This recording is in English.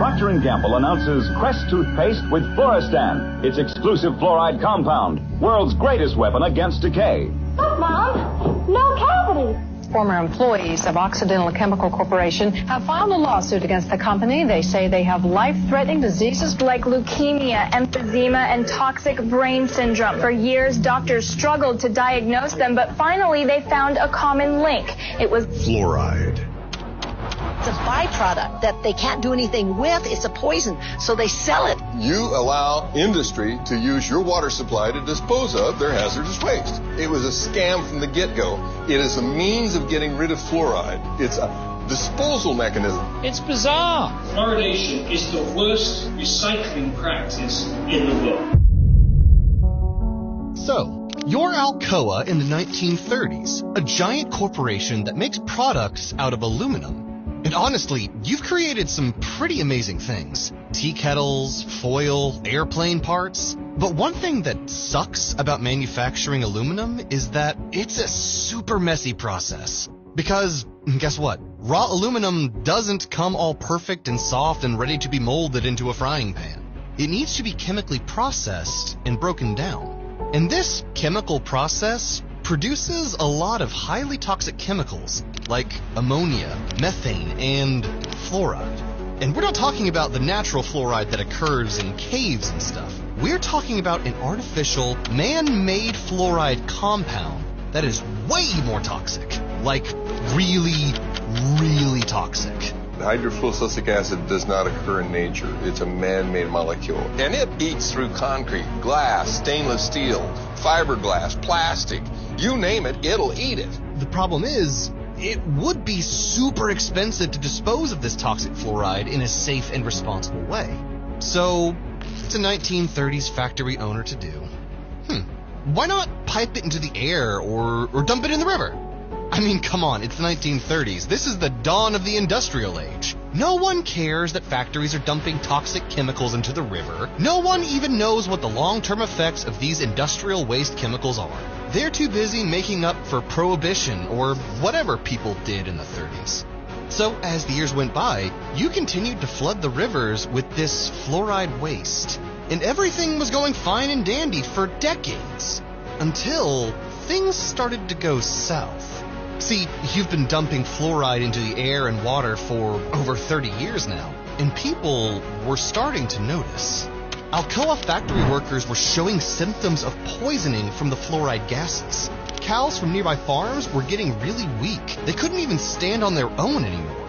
Procter & Gamble announces Crest toothpaste with Fluoristan, its exclusive fluoride compound, world's greatest weapon against decay. Look, Mom, no cavities. Former employees of Occidental Chemical Corporation have filed a lawsuit against the company. They say they have life-threatening diseases like leukemia, emphysema, and toxic brain syndrome. For years, doctors struggled to diagnose them, but finally they found a common link. It was fluoride. It's a byproduct that they can't do anything with. It's a poison, so they sell it. You allow industry to use your water supply to dispose of their hazardous waste. It was a scam from the get-go. It is a means of getting rid of fluoride. It's a disposal mechanism. It's bizarre. Fluoridation is the worst recycling practice in the world. So, you're Alcoa in the 1930s, a giant corporation that makes products out of aluminum. And honestly, you've created some pretty amazing things. Tea kettles, foil, airplane parts. But one thing that sucks about manufacturing aluminum is that it's a super messy process. Because, guess what? Raw aluminum doesn't come all perfect and soft and ready to be molded into a frying pan. It needs to be chemically processed and broken down. And this chemical process produces a lot of highly toxic chemicals like ammonia, methane, and fluoride. And we're not talking about the natural fluoride that occurs in caves and stuff. We're talking about an artificial, man-made fluoride compound that is way more toxic. Like, really, really toxic. Hydrofluorosilicic acid does not occur in nature. It's a man-made molecule. And it eats through concrete, glass, stainless steel, fiberglass, plastic. You name it, it'll eat it. The problem is, it would be super expensive to dispose of this toxic fluoride in a safe and responsible way. So, it's a 1930s factory owner to do. Why not pipe it into the air or dump it in the river? I mean, come on, it's the 1930s. This is the dawn of the industrial age. No one cares that factories are dumping toxic chemicals into the river. No one even knows what the long-term effects of these industrial waste chemicals are. They're too busy making up for prohibition or whatever people did in the 30s. So, as the years went by, you continued to flood the rivers with this fluoride waste. And everything was going fine and dandy for decades. Until things started to go south. See, you've been dumping fluoride into the air and water for over 30 years now, and people were starting to notice. Alcoa factory workers were showing symptoms of poisoning from the fluoride gases. Cows from nearby farms were getting really weak. They couldn't even stand on their own anymore.